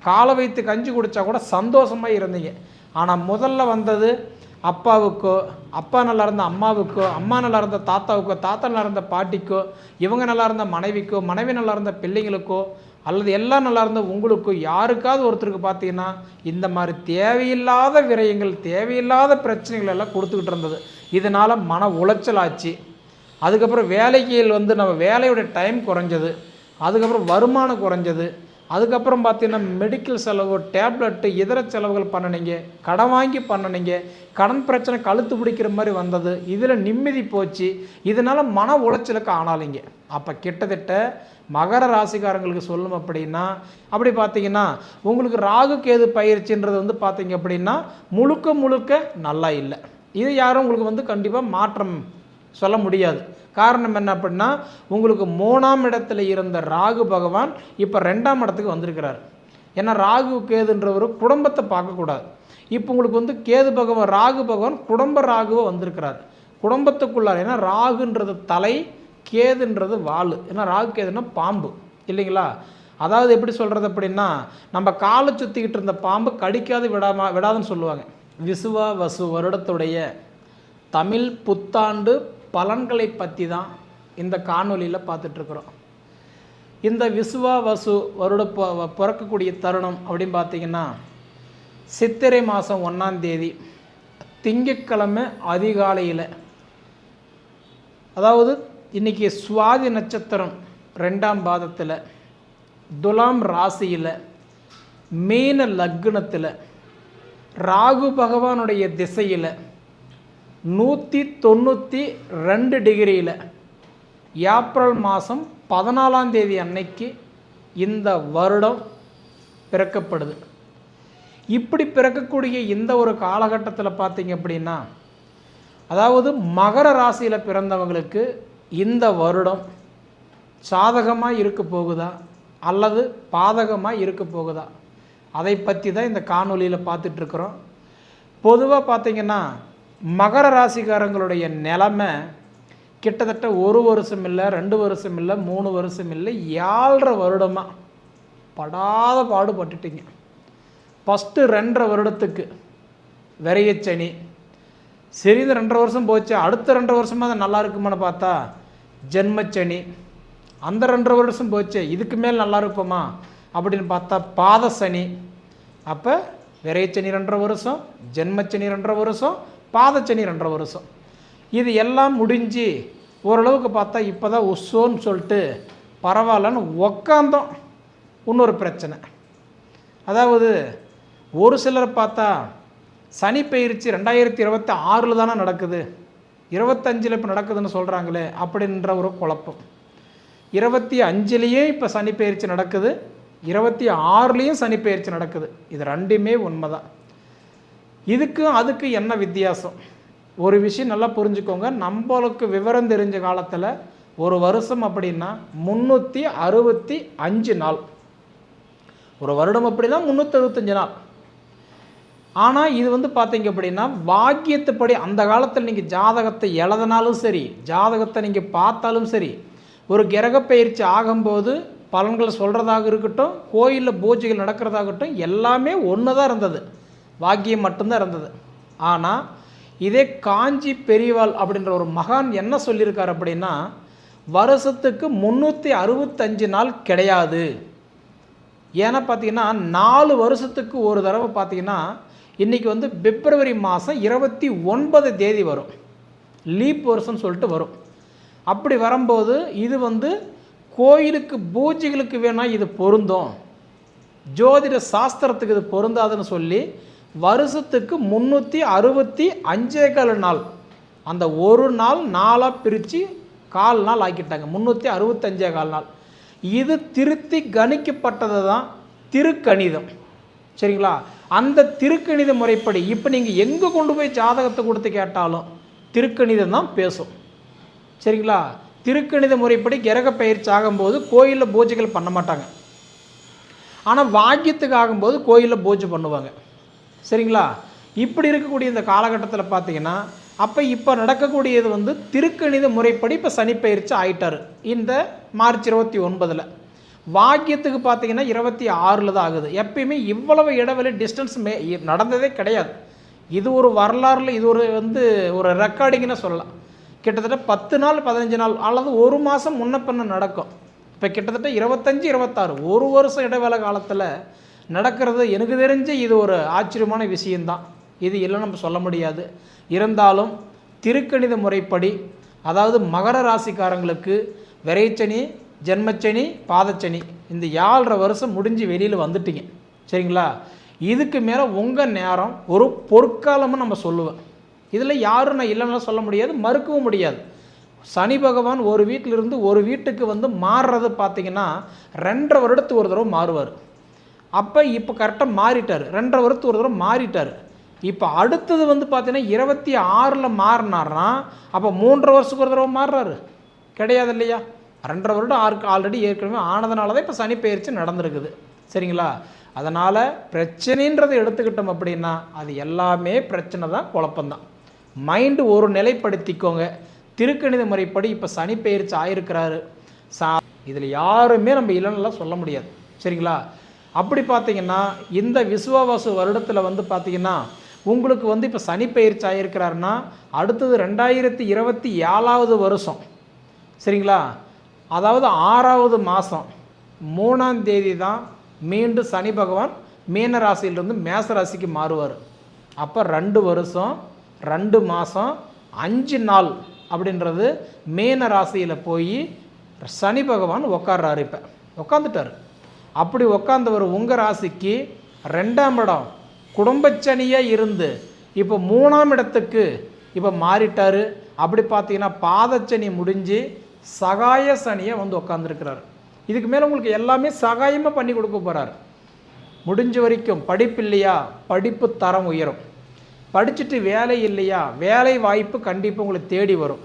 காலை வைத்து கஞ்சி குடித்தா கூட சந்தோஷமாக இருந்தீங்க. ஆனால் முதல்ல வந்தது அப்பாவுக்கோ, அப்பா நல்லா இருந்த அம்மாவுக்கோ, அம்மா நல்லா இருந்த தாத்தாவுக்கோ, தாத்தா நல்லா இருந்த பாட்டிக்கோ, இவங்க நல்லா இருந்த மனைவிக்கோ, மனைவி நல்லா இருந்த பிள்ளைங்களுக்கோ, அல்லது எல்லாம் நல்லா இருந்த உங்களுக்கோ, யாருக்காவது ஒருத்தருக்கு பார்த்தீங்கன்னா இந்த மாதிரி தேவையில்லாத விரயங்கள், தேவையில்லாத பிரச்சனைகள் எல்லாம் கொடுத்துக்கிட்டு இருந்தது. இதனால் மன உளைச்சல் ஆச்சு. அதுக்கப்புறம் வேலைக்கு நம்ம வேலையோட டைம் குறைஞ்சது. அதுக்கப்புறம் வருமானம் குறைஞ்சது. அதுக்கப்புறம் பார்த்தீங்கன்னா மெடிக்கல் செலவு, டேப்லெட்டு, இதர செலவுகள் பண்ணினீங்க, கடன் வாங்கி பண்ணினீங்க, கடன் பிரச்சனை கழுத்து பிடிக்கிற மாதிரி வந்தது. இதில் நிம்மதி போச்சு. இதனால் மன உளைச்சலுக்கு ஆனாலிங்க. அப்போ கிட்டத்தட்ட மகர ராசிக்காரங்களுக்கு சொல்லும் அப்படின்னா, அப்படி பார்த்தீங்கன்னா உங்களுக்கு ராகு கேது பயிற்சின்றது பார்த்தீங்க அப்படின்னா முழுக்க நல்லா இல்லை. இது யாரும் உங்களுக்கு கண்டிப்பாக மாற்றம் சொல்ல முடியாது. காரணம் என்ன அப்படின்னா, உங்களுக்கு 3ஆம் இடத்துல இருந்த ராகு பகவான் இப்போ 2ஆம் இடத்துக்கு வந்திருக்கிறார். ஏன்னா ராகு கேதுன்றவர் குடும்பத்தை பார்க்கக்கூடாது. இப்போ உங்களுக்கு கேது பகவான், ராகு பகவான் குடும்ப ராகுவை வந்திருக்கிறார் குடும்பத்துக்குள்ளார். ஏன்னா ராகுன்றது தலை, கேதுன்றது வால். ஏன்னா ராகு கேதுன்னா பாம்பு இல்லைங்களா? அதாவது எப்படி சொல்கிறது அப்படின்னா, நம்ம காலை சுற்றிக்கிட்டு இருந்த பாம்பு கடிக்காது விடாதுன்னு சொல்லுவாங்க. விசுவா வசு வருடத்துடைய தமிழ் புத்தாண்டு பலன்களை பற்றி தான் இந்த காணொலியில் பார்த்துட்ருக்குறோம். இந்த விசுவா வசு வருட பிறக்கக்கூடிய தருணம் அப்படின்னு பார்த்தீங்கன்னா, சித்திரை மாதம் 1ஆம் தேதி திங்கட்கிழமை அதிகாலையில், அதாவது இன்றைக்கி சுவாதி நட்சத்திரம் 2ஆம் பாதத்தில், துலாம் ராசியில், மீன லக்னத்தில், ராகு பகவானுடைய திசையில் 192 டிகிரியில் ஏப்ரல் மாதம் 14ஆம் தேதி அன்னைக்கு இந்த வருடம் பிறக்கப்படுது. இப்படி பிறக்கக்கூடிய இந்த ஒரு காலகட்டத்தில் பார்த்தீங்க அப்படின்னா, அதாவது மகர ராசியில் பிறந்தவங்களுக்கு இந்த வருடம் சாதகமாக இருக்க போகுதா அல்லது பாதகமாக இருக்க போகுதா, அதை பற்றி தான் இந்த காணொலியில் பார்த்துட்ருக்குறோம். பொதுவாக பார்த்தீங்கன்னா மகர ராசிக்காரங்களுடைய நிலைமை கிட்டத்தட்ட 1 வருஷம் இல்லை, 2 வருஷம் இல்லை, 3 வருஷம் இல்லை, 7.5 வருடமாக படாத பாடுபட்டுட்டீங்க. ஃபஸ்ட்டு 2.5 வருடத்துக்கு விரையச்சனி, சரி இந்த 2.5 வருஷம் போச்சு, அடுத்த 2.5 வருஷமாக அது நல்லா இருக்குமான்னு பார்த்தா ஜென்மச்சனி, அந்த 2.5 வருஷம் போச்சு, இதுக்கு மேல் நல்லா இருப்போமா அப்படின்னு பார்த்தா பாத சனி. அப்போ விரையச்சனி 2.5 வருஷம், ஜென்மச்சனி 2.5 வருஷம், பாதச்சனி 2.5 வருஷம். இது எல்லாம் முடிஞ்சு ஓரளவுக்கு பார்த்தா இப்போ தான் உஷோன்னு சொல்லிட்டு பரவாயில்லன்னு உக்காந்தோம். இன்னொரு பிரச்சனை, அதாவது ஒரு சிலர் பார்த்தா சனி பயிற்சி 2026 தானே நடக்குது, 25 இப்போ நடக்குதுன்னு சொல்கிறாங்களே அப்படின்ற ஒரு குழப்பம். 25லேயே இப்போ சனி பயிற்சி நடக்குது, 26லேயும் சனி பயிற்சி நடக்குது. இது ரெண்டுமே உண்மை தான். இதுக்கும் அதுக்கு என்ன வித்தியாசம்? ஒரு விஷயம் நல்லா புரிஞ்சுக்கோங்க. நம்மளுக்கு விவரம் தெரிஞ்ச காலத்தில் ஒரு வருஷம் அப்படின்னா 365 நாள், ஒரு வருடம் அப்படின்னா 365 நாள். ஆனால் இது பார்த்தீங்க அப்படின்னா வாக்கியத்துப்படி அந்த காலத்தில் நீங்கள் ஜாதகத்தை எழுதினாலும் சரி, ஜாதகத்தை நீங்கள் பார்த்தாலும் சரி, ஒரு கிரக பயிற்சி ஆகும்போது பலன்களை சொல்கிறதாக இருக்கட்டும், கோயிலில் பூஜைகள் நடக்கிறதாகட்டும், எல்லாமே ஒன்று தான் இருந்தது, வாக்கியம் மட்டும்தான் இருந்தது. ஆனால் இதே காஞ்சி பெரியவாள் அப்படின்ற ஒரு மகான் என்ன சொல்லியிருக்கார் அப்படின்னா, வருஷத்துக்கு 365 நாள் கிடையாது. ஏன்னா பார்த்தீங்கன்னா 4 வருஷத்துக்கு ஒரு தடவை பார்த்தீங்கன்னா, இன்றைக்கி பிப்ரவரி மாதம் 29 தேதி வரும், லீப் வருஷம்னு சொல்லிட்டு வரும். அப்படி வரும்போது இது கோயிலுக்கு பூஜைகளுக்கு வேணால் இது பொருந்தும், ஜோதிட சாஸ்திரத்துக்கு இது பொருந்தாதுன்னு சொல்லி வருஷத்துக்கு 365 நாள், அந்த ஒரு நாள் நாளாக பிரித்து 4 நாள் ஆக்கிட்டாங்க, 365 நாள். இது திருத்தி கணிக்கப்பட்டது தான் திருக்கணிதம். சரிங்களா? அந்த திருக்கணித முறைப்படி இப்போ நீங்கள் எங்கே கொண்டு போய் ஜாதகத்தை கொடுத்து கேட்டாலும் திருக்கணிதம் தான் பேசும். சரிங்களா? திருக்கணித முறைப்படி கிரக பயிற்சி ஆகும்போது கோயிலில் பூஜைகள் பண்ண மாட்டாங்க, ஆனால் வாக்கியத்துக்கு ஆகும்போது கோயிலில் பூஜை பண்ணுவாங்க. சரிங்களா? இப்படி இருக்கக்கூடிய இந்த காலகட்டத்தில் பார்த்தீங்கன்னா, அப்போ இப்போ நடக்கக்கூடியது திருக்கணித முறைப்படி இப்போ சனி பயிற்சி ஆயிட்டார் இந்த மார்ச் 29. வாக்கியத்துக்கு பார்த்தீங்கன்னா 26 தான் ஆகுது. எப்பயுமே இவ்வளவு இடைவெளி டிஸ்டன்ஸ் நடந்ததே கிடையாது. இது ஒரு வரலாறுல இது ஒரு ரெக்கார்டிங்னு சொல்லலாம். கிட்டத்தட்ட 10 நாள் 15 நாள் அல்லது ஒரு மாதம் முன்ன பின்ன நடக்கும். இப்போ கிட்டத்தட்ட 25 26 ஒரு வருஷம் இடைவேளை காலத்தில் நடக்கிறது. எனக்கு தெரிஞ்சு இது ஒரு ஆச்சரியமான விஷயந்தான். இது இல்லை நம்ம சொல்ல முடியாது. இருந்தாலும் திருக்கணித முறைப்படி, அதாவது மகர ராசிக்காரங்களுக்கு விரைச்சனி, ஜென்மச்சனி, பாதச்சனி இந்த 7.5 வருஷம் முடிஞ்சு வெளியில் வந்துட்டீங்க. சரிங்களா? இதுக்கு மேலே உங்கள் நேரம் ஒரு பொற்காலம்னு நம்ம சொல்லுவேன். இதில் யாரும் நான் இல்லைன்னா சொல்ல முடியாது, மறுக்கவும் முடியாது. சனி பகவான் ஒரு வீட்டிலிருந்து ஒரு வீட்டுக்கு மாறுறது பார்த்தீங்கன்னா 2.5 வருடத்துக்கு ஒரு தடவை மாறுவார். அப்போ இப்போ கரெக்டாக மாறிட்டார். 2.5 வருடத்துக்கு ஒரு தடவை மாறிட்டார். இப்போ அடுத்தது பார்த்தீங்கன்னா 26 மாறினார்னா அப்போ 3.5 வருஷத்துக்கு ஒரு தடவை மாறுறாரு கிடையாது இல்லையா? 2.5 வருடம் ஆல்ரெடி ஏற்கனவே ஆனதுனால தான் இப்போ சனி பெயர்ச்சி நடந்திருக்குது. சரிங்களா? அதனால் பிரச்சனைன்றதை எடுத்துக்கிட்டோம் அப்படின்னா அது எல்லாமே பிரச்சனை தான், குழப்பம்தான். மைண்டு ஒரு நிலைப்படுத்திக்கோங்க. திருக்கணித முறைப்படி இப்போ சனி பெயர்ச்சி ஆயிருக்கிறாரு. இதில் யாருமே நம்ம இல்லைன்னுலாம் சொல்ல முடியாது. சரிங்களா? அப்படி பார்த்தீங்கன்னா இந்த விசுவாவாசு வருடத்தில் பார்த்தீங்கன்னா உங்களுக்கு இப்போ சனி பெயர்ச்சி ஆகிருக்கிறாருன்னா அடுத்தது 2027 வருஷம். சரிங்களா? அதாவது 6வது மாதம் 3ஆம் தேதி தான் மீண்டும் சனி பகவான் மீன ராசியிலிருந்து மேச ராசிக்கு மாறுவார். அப்போ 2 வருஷம் 2 மாதம் 5 நாள் அப்படின்றது மீன ராசியில் போய் சனி பகவான் உட்கார்றாரு. இப்போ உட்காந்துட்டார். அப்படி உட்காந்தவர் உங்கள் ராசிக்கு 2ஆம் இடம் குடும்பச்சனியாக இருந்து இப்போ 3ஆம் இடத்துக்கு இப்போ மாறிட்டார். அப்படி பார்த்தீங்கன்னா பாதச்சனி முடிஞ்சு சகாய சனியை உட்காந்துருக்கிறார். இதுக்கு மேலே உங்களுக்கு எல்லாமே சகாயமாக பண்ணி கொடுக்க போகிறார். முடிஞ்ச வரைக்கும் படிப்பு இல்லையா, படிப்பு தரம் உயரும். படிச்சுட்டு வேலை இல்லையா, வேலை வாய்ப்பு கண்டிப்பாக உங்களுக்கு தேடி வரும்.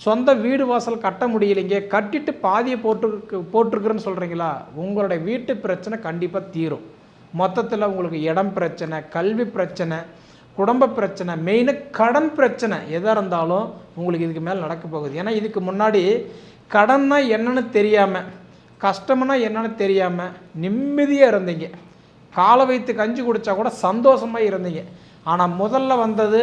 சொந்த வீடு வாசல் கட்ட முடியலைங்க, கட்டிட்டு பாதியை போட்டிருக்குறேன்னு சொல்கிறீங்களா, உங்களுடைய வீட்டு பிரச்சனை கண்டிப்பாக தீரும். மொத்தத்தில் உங்களுக்கு இடம் பிரச்சனை, கல்வி பிரச்சனை, குடும்ப பிரச்சனை, மெயினாக கடன் பிரச்சனை எதாக இருந்தாலும் உங்களுக்கு இதுக்கு மேலே நடக்க போகுது. ஏன்னா இதுக்கு முன்னாடி கடன்னா என்னன்னு தெரியாமல், கஷ்டம்னா என்னன்னு தெரியாமல் நிம்மதியாக இருந்தீங்க. காலை வைத்து கஞ்சி குடித்தா கூட சந்தோஷமாக இருந்தீங்க. ஆனால் முதல்ல வந்தது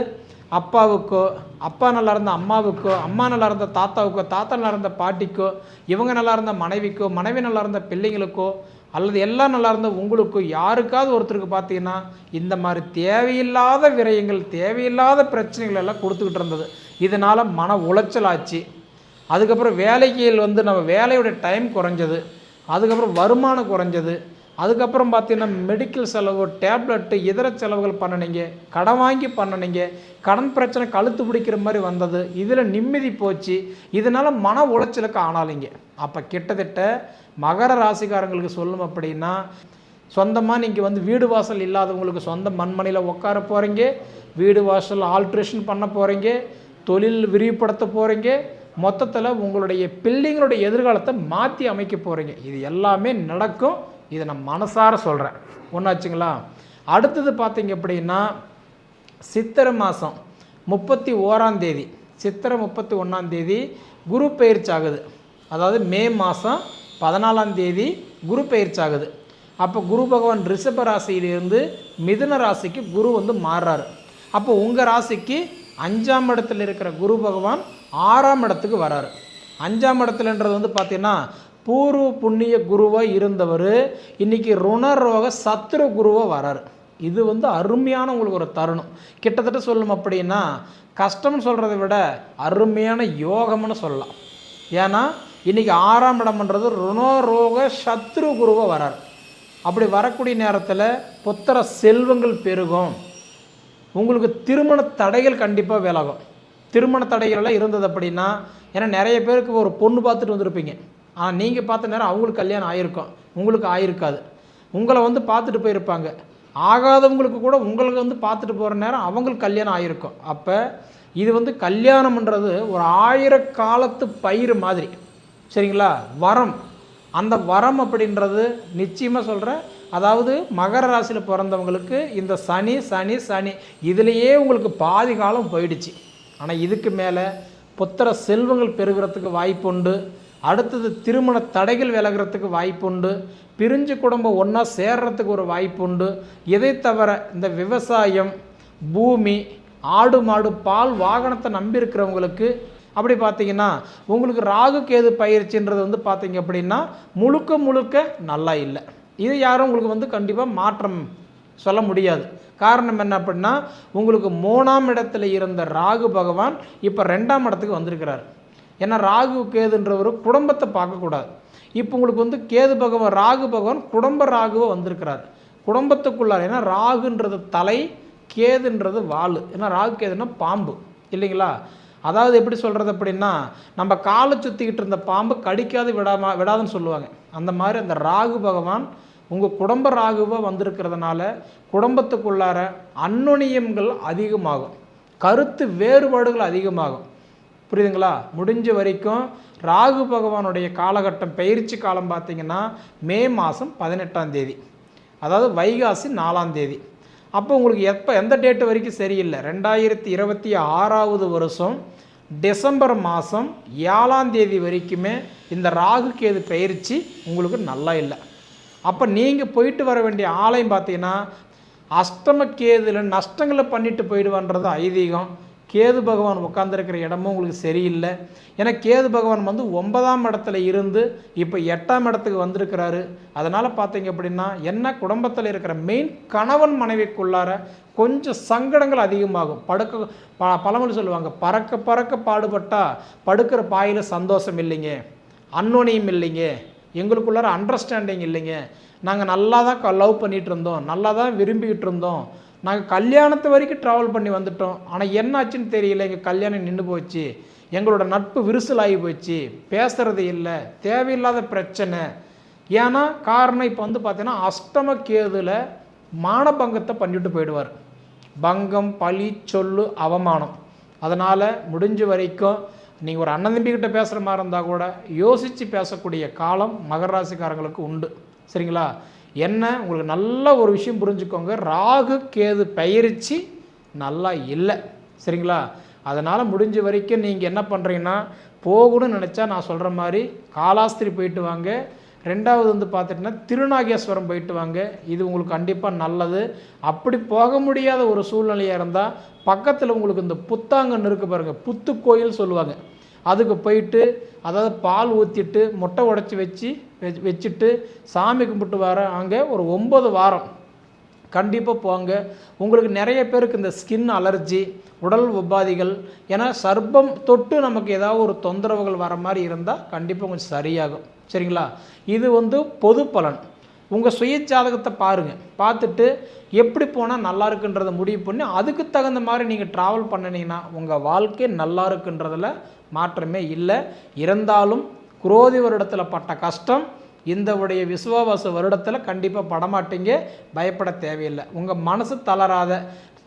அப்பாவுக்கோ, அப்பா நல்லா இருந்த அம்மாவுக்கோ, அம்மா நல்லா இருந்த தாத்தாவுக்கோ, தாத்தா நல்லா இருந்த பாட்டிக்கோ, இவங்க நல்லா இருந்த மனைவிக்கோ, மனைவி நல்லா இருந்த பிள்ளைங்களுக்கோ, அல்லது எல்லாம் நல்லா இருந்த உங்களுக்கோ, யாருக்காவது ஒருத்தருக்கு பார்த்தீங்கன்னா இந்த மாதிரி தேவையில்லாத விரயங்கள், தேவையில்லாத பிரச்சனைகள் எல்லாம் கொடுத்துக்கிட்டு இருந்தது. இதனால் மன உளைச்சல் ஆச்சு. அதுக்கப்புறம் வேலைக்கு நம்ம வேலையோட டைம் குறைஞ்சது. அதுக்கப்புறம் வருமானம் குறைஞ்சது. அதுக்கப்புறம் பார்த்தீங்கன்னா மெடிக்கல் செலவு, டேப்லெட்டு, இதர செலவுகள் பண்ணினீங்க, கடன் வாங்கி பண்ணினீங்க, கடன் பிரச்சனை கழுத்து பிடிக்கிற மாதிரி வந்தது. இதில் நிம்மதி போச்சு. இதனால் மன உளைச்சலுக்கு ஆனாலிங்க. அப்போ கிட்டத்தட்ட மகர ராசிக்காரங்களுக்கு சொல்லணும் அப்படின்னா, சொந்தமாக நீங்கள் வீடு வாசல் இல்லாதவங்களுக்கு சொந்த மண்மனையில் உட்கார போகிறீங்க, வீடு வாசல் ஆல்ட்ரேஷன் பண்ண போகிறீங்க, தொழில் விரிவுபடுத்த போகிறீங்க, மொத்தத்தில் உங்களுடைய பிள்ளைங்களுடைய எதிர்காலத்தை மாற்றி அமைக்க போகிறீங்க. இது எல்லாமே நடக்கும். இதை நான் மனசார சொல்கிறேன். ஒன்றாச்சுங்களா? அடுத்தது பார்த்தீங்க அப்படின்னா சித்திரை மாதம் 31ஆம் தேதி, சித்திரை 31ஆம் தேதி குரு பெயர்ச்சி ஆகுது. அதாவது மே மாதம் 14ஆம் தேதி குரு பெயர்ச்சி ஆகுது. அப்போ குரு பகவான் ரிஷப ராசியிலிருந்து மிதுன ராசிக்கு குரு மாறுறாரு. அப்போ உங்கள் ராசிக்கு 5ஆம் இடத்துல இருக்கிற குரு பகவான் 6ஆம் இடத்துக்கு வராரு. 5ஆம் இடத்துலன்றது பார்த்தீங்கன்னா பூர்வ புண்ணிய குருவாக இருந்தவர் இன்றைக்கி ருணரோக சத்ரு குருவாக வராரு. இது அருமையான உங்களுக்கு ஒரு தருணம். கிட்டத்தட்ட சொல்லணும் அப்படின்னா கஷ்டம்னு சொல்கிறத விட அருமையான யோகம்னு சொல்லலாம். ஏன்னா இன்றைக்கி 6ஆம் இடம்ன்றது ருணரோக சத்ரு குருவாக வராரு. அப்படி வரக்கூடிய நேரத்தில் புத்திர செல்வங்கள் பெருகும். உங்களுக்கு திருமண தடைகள் கண்டிப்பாக விலகும். திருமண தடைகள்லாம் இருந்தது அப்படின்னா, ஏன்னா நிறைய பேருக்கு ஒரு பொண்ணு பார்த்துட்டு வந்திருப்பீங்க. ஆனால் நீங்கள் பார்த்த நேரம் அவங்களுக்கு கல்யாணம் ஆகிருக்கும், உங்களுக்கு ஆகிருக்காது. உங்களை பார்த்துட்டு போயிருப்பாங்க. ஆகாதவங்களுக்கு கூட உங்களுக்கு பார்த்துட்டு போகிற நேரம் அவங்களுக்கு கல்யாணம் ஆகிருக்கும். அப்போ இது கல்யாணம்ன்றது ஒரு 1000 காலத்து பயிர் மாதிரி. சரிங்களா? வரம், அந்த வரம் அப்படின்றது நிச்சயமாக சொல்கிறேன். அதாவது மகர ராசியில் பிறந்தவங்களுக்கு இந்த சனி சனி சனி இதுலேயே உங்களுக்கு பாதி காலம் போயிடுச்சு. ஆனால் இதுக்கு மேலே புத்திர செல்வங்கள் பெருகிறதுக்கு வாய்ப்புண்டு. அடுத்தது திருமண தடைகள் விலகிறதுக்கு வாய்ப்பு உண்டு. பிரிஞ்சு குடும்பம் ஒன்றா சேர்றதுக்கு ஒரு வாய்ப்பு உண்டு. இதை தவிர இந்த விவசாயம், பூமி, ஆடு மாடு, பால், வாகனத்தை நம்பி இருக்கிறவங்களுக்கு அப்படி பார்த்தீங்கன்னா உங்களுக்கு ராகு கேது பயிற்சின்றது வந்து பார்த்தீங்க அப்படின்னா முழுக்க முழுக்க நல்லா இல்லை. இது யாரும் உங்களுக்கு வந்து கண்டிப்பாக மாற்றம் சொல்ல முடியாது. காரணம் என்ன அப்படின்னா உங்களுக்கு 3ஆம் இடத்துல இருந்த ராகு பகவான் இப்போ 2ஆம் இடத்துக்கு வந்திருக்கிறார். ஏன்னா ராகு கேதுன்றவர் குடும்பத்தை பார்க்கக்கூடாது. இப்போ உங்களுக்கு வந்து கேது பகவான், ராகு பகவான் குடும்ப ராகுவை வந்திருக்கிறார் குடும்பத்துக்குள்ளார். ஏன்னா ராகுன்றது தலை, கேதுன்றது வால். ஏன்னா ராகு கேதுன்னா பாம்பு இல்லைங்களா? அதாவது எப்படி சொல்கிறது அப்படின்னா நம்ம காலை சுற்றிக்கிட்டு இருந்த பாம்பு கடிக்காது விடாதுன்னு சொல்லுவாங்க. அந்த மாதிரி அந்த ராகு பகவான் உங்கள் குடும்ப ராகுவாக வந்திருக்கிறதுனால குடும்பத்துக்குள்ளார அந்நுணியங்கள் அதிகமாகும், கருத்து வேறுபாடுகள் அதிகமாகும். புரியுதுங்களா? முடிஞ்ச வரைக்கும் ராகு பகவானுடைய காலகட்டம் பயிற்சி காலம் பார்த்திங்கன்னா மே மாதம் 18ஆம் தேதி, அதாவது வைகாசி 4ஆம் தேதி. அப்போ உங்களுக்கு எந்த டேட்டு வரைக்கும் சரியில்லை. 2026ஆவது வருஷம் டிசம்பர் மாதம் 7ஆம் தேதி வரைக்குமே இந்த ராகு கேது பயிற்சி உங்களுக்கு நல்லா இல்லை. அப்போ நீங்கள் போயிட்டு வர வேண்டிய ஆலயம் பார்த்தீங்கன்னா அஷ்டம கேதுல நஷ்டங்களை பண்ணிட்டு போயிடுவான்றது ஐதீகம். கேது பகவான் உட்காந்துருக்கிற இடமும் உங்களுக்கு சரியில்லை. ஏன்னா கேது பகவான் வந்து 9ஆம் இடத்துல இருந்து இப்போ 8ஆம் இடத்துக்கு வந்திருக்கிறாரு. அதனால் பார்த்தீங்க அப்படின்னா என்ன குடும்பத்தில் இருக்கிற மெயின் கணவன் மனைவிக்குள்ளார கொஞ்சம் சங்கடங்கள் அதிகமாகும். பழமொழி சொல்லுவாங்க, பறக்க பறக்க பாடுபட்டா படுக்கிற பாயில் சந்தோஷம் இல்லைங்க, அன்னோனியம் இல்லைங்க, எங்களுக்குள்ளார அண்டர்ஸ்டாண்டிங் இல்லைங்க, நாங்கள் நல்லா தான் லவ் பண்ணிகிட்டு இருந்தோம், நல்லா தான் விரும்பிக்கிட்டு இருந்தோம், நாங்கள் கல்யாணத்து வரைக்கும் ட்ராவல் பண்ணி வந்துட்டோம், ஆனால் என்னாச்சுன்னு தெரியல, எங்கள் கல்யாணம் நின்று போச்சு, எங்களோட நட்பு விரிசலாகி போச்சு, பேசுகிறது இல்லை, தேவையில்லாத பிரச்சனை. ஏன்னா காரணம் இப்போ வந்து பார்த்தீங்கன்னா அஷ்டம கேதுல மானபங்கத்தை பண்ணிட்டு போயிடுவார். பங்கம், பழி, சொல்லு, அவமானம். அதனால் முடிஞ்ச வரைக்கும் நீங்கள் ஒரு அண்ணன் தம்பிக்கிட்ட பேசுகிற மாதிரி இருந்தால் கூட யோசித்து பேசக்கூடிய காலம் மகர ராசிக்காரங்களுக்கு உண்டு. சரிங்களா? என்ன உங்களுக்கு நல்ல ஒரு விஷயம் புரிஞ்சுக்கோங்க, ராகு கேது பயிற்சி நல்லா இல்லை. சரிங்களா? அதனால் முடிஞ்ச வரைக்கும் நீங்கள் என்ன பண்ணுறீங்கன்னா போகணும்னு நினச்சா நான் சொல்கிற மாதிரி காலாஸ்திரி போயிட்டு வாங்க. 2வது வந்து பார்த்துட்டிங்கன்னா திருநாகேஸ்வரம் போயிட்டு வாங்க. இது உங்களுக்கு கண்டிப்பாக நல்லது. அப்படி போக முடியாத ஒரு சூழ்நிலையாக இருந்தால் பக்கத்தில் உங்களுக்கு இந்த புத்தாங்கன்னு இருக்குது பாருங்கள், புத்து கோயில் சொல்லுவாங்க, அதுக்கு போயிட்டு அதாவது பால் ஊற்றிட்டு முட்டை உடச்சி வச்சுட்டு சாமி கும்பிட்டு வர அங்கே ஒரு 9 வாரம் கண்டிப்பாக போங்க. உங்களுக்கு நிறைய பேருக்கு இந்த ஸ்கின் அலர்ஜி, உடல் உபாதிகள், ஏன்னா சர்ப்பம் தொட்டு நமக்கு ஏதாவது ஒரு தொந்தரவுகள் வர மாதிரி இருந்தால் கண்டிப்பாக கொஞ்சம் சரியாகும். சரிங்களா? இது வந்து பொது பலன். உங்கள் சுய ஜாதகத்தை பாருங்கள், பார்த்துட்டு எப்படி போனால் நல்லா இருக்குன்றதை முடிவு பண்ணி அதுக்கு தகுந்த மாதிரி நீங்கள் ட்ராவல் பண்ணினீங்கன்னா உங்கள் வாழ்க்கை நல்லா இருக்குன்றதில் மாற்றமே இல்லை. இருந்தாலும் குரோதி வருடத்தில் பட்ட கஷ்டம் இந்த உடைய விசுவாவாச வருடத்தில் கண்டிப்பாக படமாட்டீங்க, பயப்பட தேவையில்லை. உங்கள் மனசு தளராத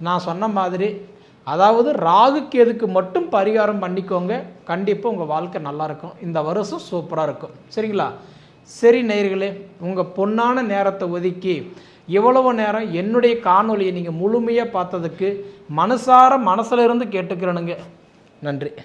நான் சொன்ன மாதிரி அதாவது ராகு கேதுக்கு மட்டும் பரிகாரம் பண்ணிக்கோங்க, கண்டிப்பாக உங்கள் வாழ்க்கை நல்லாயிருக்கும். இந்த வருஷம் சூப்பராக இருக்கும். சரிங்களா? சரி நேயர்களே, உங்கள் பொன்னான நேரத்தை ஒதுக்கி இவ்வளவு நேரம் என்னுடைய காணொலியை நீங்கள் முழுமையாக பார்த்ததுக்கு மனசார மனசில் இருந்து கேட்டுக்கிறேனுங்க. நன்றி.